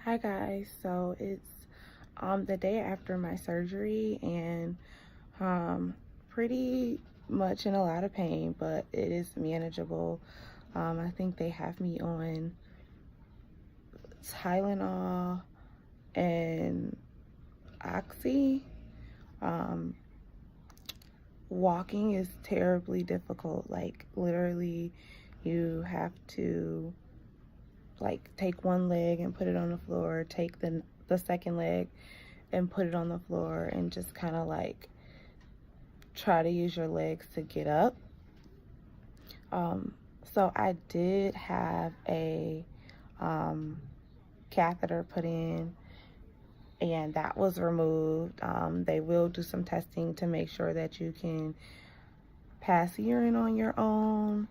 Hi guys, so it's the day after my surgery and pretty much in a lot of pain, but it is manageable. I think they have me on Tylenol and Oxy. Um, Walking is terribly difficult. Like literally you have to like take one leg and put it on the floor, take the second leg and put it on the floor, and just kind of like try to use your legs to get up. Um, so I did have a catheter put in, and that was removed. They will do some testing to make sure that you can pass urine on your own,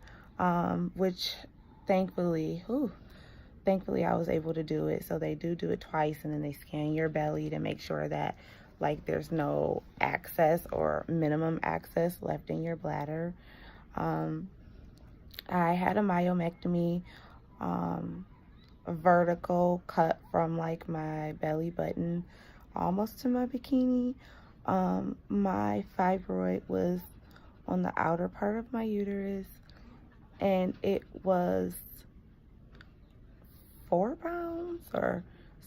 which thankfully, thankfully I was able to do it. So they do it twice, and then they scan your belly to make sure that like there's no access or minimum access left in your bladder. I had a myomectomy, a vertical cut from like my belly button almost to my bikini. My fibroid was on the outer part of my uterus, and it was 4 pounds or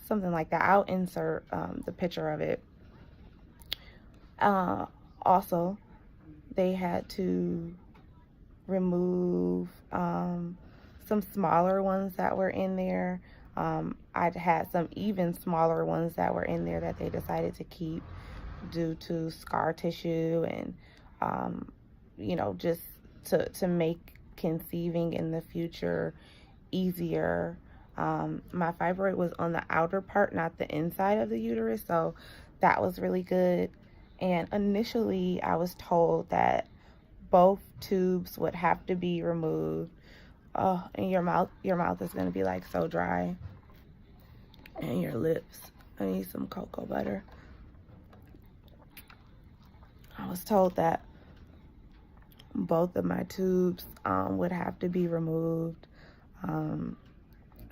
something like that. I'll insert the picture of it. Also, they had to remove some smaller ones that were in there. I'd had some even smaller ones that were in there that they decided to keep due to scar tissue and just to make conceiving in the future easier. My fibroid was on the outer part, not the inside of the uterus, so that was really good. And initially I was told that both tubes would have to be removed. Oh, and your mouth is going to be like so dry. And your lips. I need some cocoa butter. I was told that both of my tubes would have to be removed.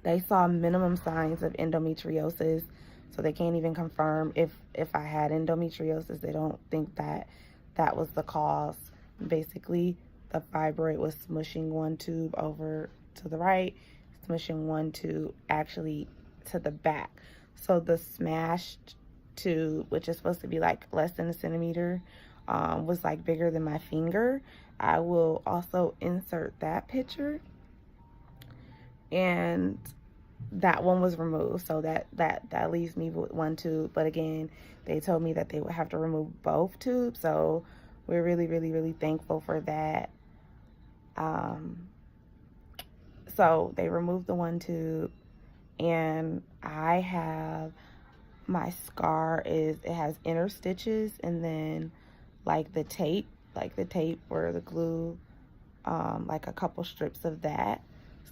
They saw minimum signs of endometriosis, so they can't even confirm if I had endometriosis. They don't think that was the cause. Basically, the fibroid was smushing one tube over to the right, smushing one tube actually to the back. So the smashed tube, which is supposed to be like less than a centimeter, was like bigger than my finger. I will also insert that picture. And that one was removed, so that leaves me with one tube. But again, they told me that they would have to remove both tubes, so we're really, really, really thankful for that. So they removed the one tube, and I have my scar it has inner stitches, and then like the tape or the glue, like a couple strips of that.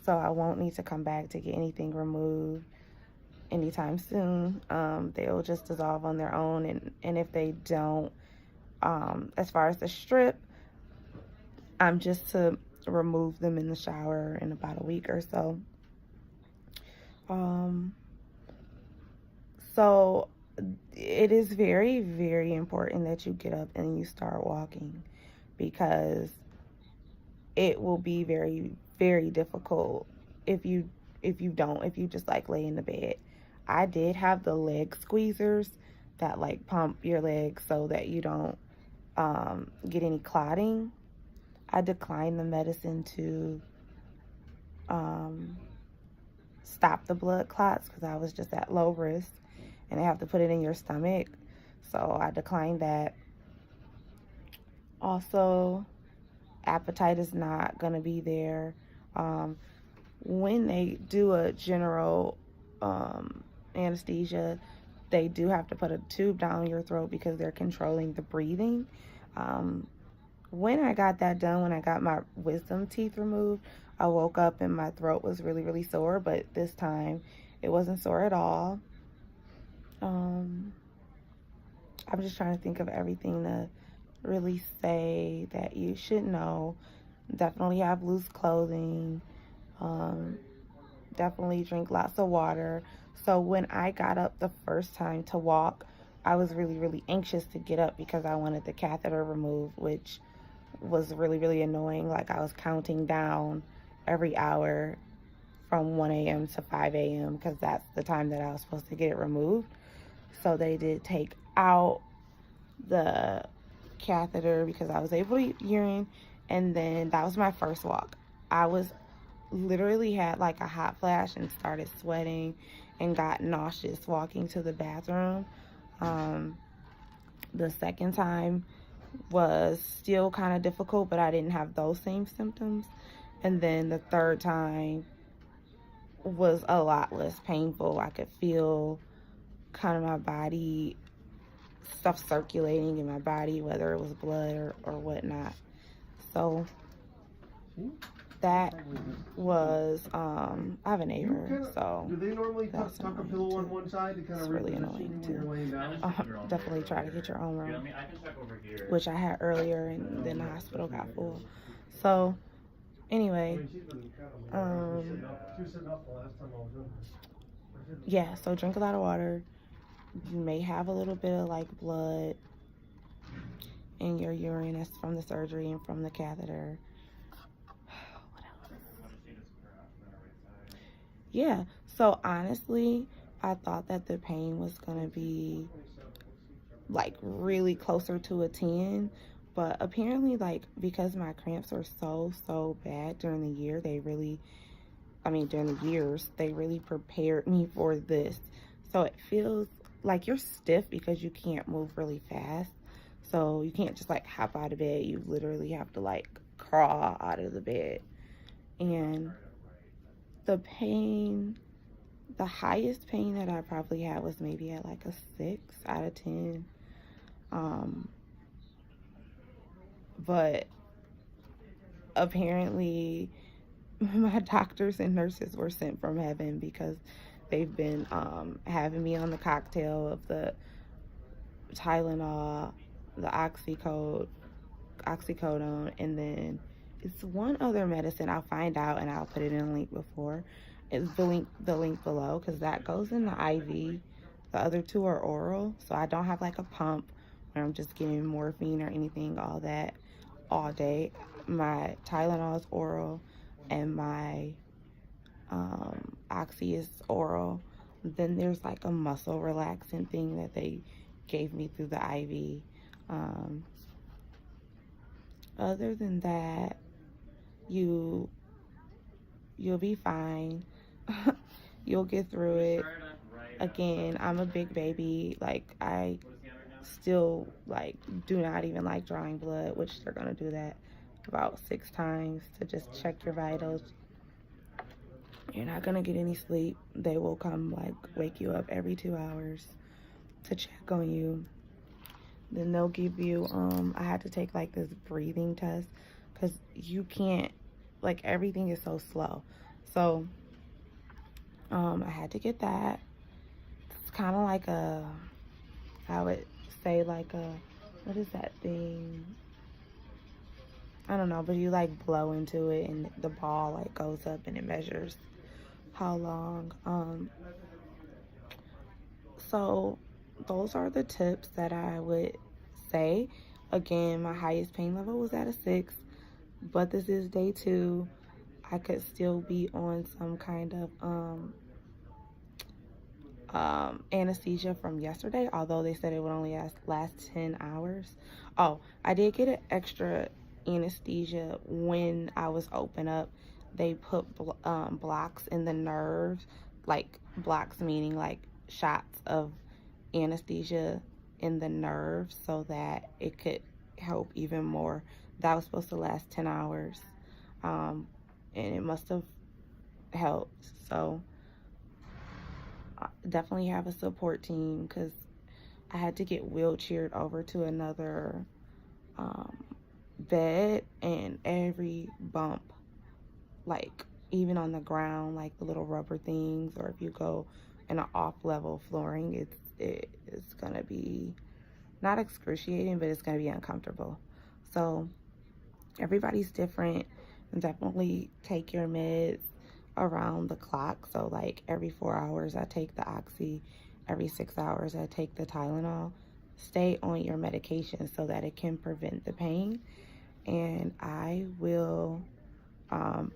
So I won't need to come back to get anything removed anytime soon. They'll just dissolve on their own, and if they don't, as far as the strip, I'm just to remove them in the shower in about a week or so. So it is very, very important that you get up and you start walking, because it will be very, very difficult if you just like lay in the bed. I did have the leg squeezers that like pump your legs so that you don't get any clotting. I declined the medicine to stop the blood clots because I was just at low risk, and they have to put it in your stomach, so I declined that. Also, appetite is not going to be there. When they do a general anesthesia, they do have to put a tube down your throat because they're controlling the breathing. When I got that done, when I got my wisdom teeth removed, I woke up and my throat was really, really sore, but this time it wasn't sore at all. I'm just trying to think of everything to really say that you should know. Definitely have loose clothing. definitely drink lots of water. So when I got up the first time to walk, I was really, really anxious to get up because I wanted the catheter removed, which was really, really annoying. Like, I was counting down every hour from 1 a.m. to 5 a.m. because that's the time that I was supposed to get it removed. So they did take out the catheter because I was able to urine, and then that was my first walk. I was literally had like a hot flash and started sweating and got nauseous walking to the bathroom. The second time was still kind of difficult, but I didn't have those same symptoms. And then the third time was a lot less painful. I could feel kind of my body, stuff circulating in my body, whether it was blood or whatnot. So that was, I have a neighbor, so do they normally tuck a pillow on one side to kind of really annoying too. Definitely try to get your own room, which I had earlier, and then the hospital got full. So anyway, yeah, so drink a lot of water. You may have a little bit of like blood in your urine that's from the surgery and from the catheter. What else? Yeah, so honestly, I thought that the pain was gonna be like really closer to a 10, but apparently, like, because my cramps were so bad during the year, during the years, they really prepared me for this. So it feels like you're stiff because you can't move really fast. So you can't just like hop out of bed. You literally have to like crawl out of the bed. And the pain, the highest pain that I probably had was maybe at like a 6 out of 10. But apparently my doctors and nurses were sent from heaven because they've been having me on the cocktail of the Tylenol, the OxyContin, and then it's one other medicine. I'll find out and I'll put it in a link before. It's the link below, because that goes in the IV. The other two are oral, so I don't have like a pump where I'm just getting morphine or anything, all that, all day. My Tylenol is oral, and my Oxy is oral. Then there's like a muscle relaxant thing that they gave me through the IV. Other than that, you'll be fine. You'll get through it. Again, I'm a big baby. Like, I still like do not even like drawing blood, which they're gonna do that about 6 times to just check your vitals. You're not gonna get any sleep. They will come like wake you up every 2 hours to check on you. Then they'll give you I had to take like this breathing test because you can't, like, everything is so slow. So I had to get that. It's kind of like I would say like what is that thing? I don't know, but you like blow into it and the ball like goes up and it measures how long. So those are the tips that I would say. Again, my highest pain level was at a 6, but this is day 2. I could still be on some kind of anesthesia from yesterday, although they said it would only last 10 hours. Oh, I did get an extra anesthesia when I was open up. They put blocks in the nerves, like blocks meaning like shots of anesthesia in the nerves so that it could help even more. That was supposed to last 10 hours, and it must have helped. So I definitely have a support team, because I had to get wheelchaired over to another bed, and every bump, like even on the ground, like the little rubber things, or if you go in an off-level flooring, it's gonna be not excruciating, but it's gonna be uncomfortable. So everybody's different, and definitely take your meds. around the clock. So like every 4 hours I take the Oxy, every 6 hours I take the Tylenol. Stay on your medication so that it can prevent the pain. And I will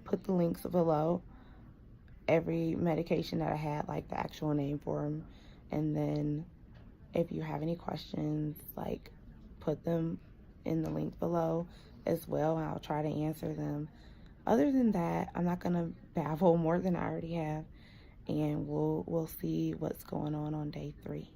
put the links below, every medication that I had, like the actual name for them. And then if you have any questions, like put them in the link below as well, and I'll try to answer them. Other than that, I'm not gonna babble more than I already have, and we'll see what's going on day 3.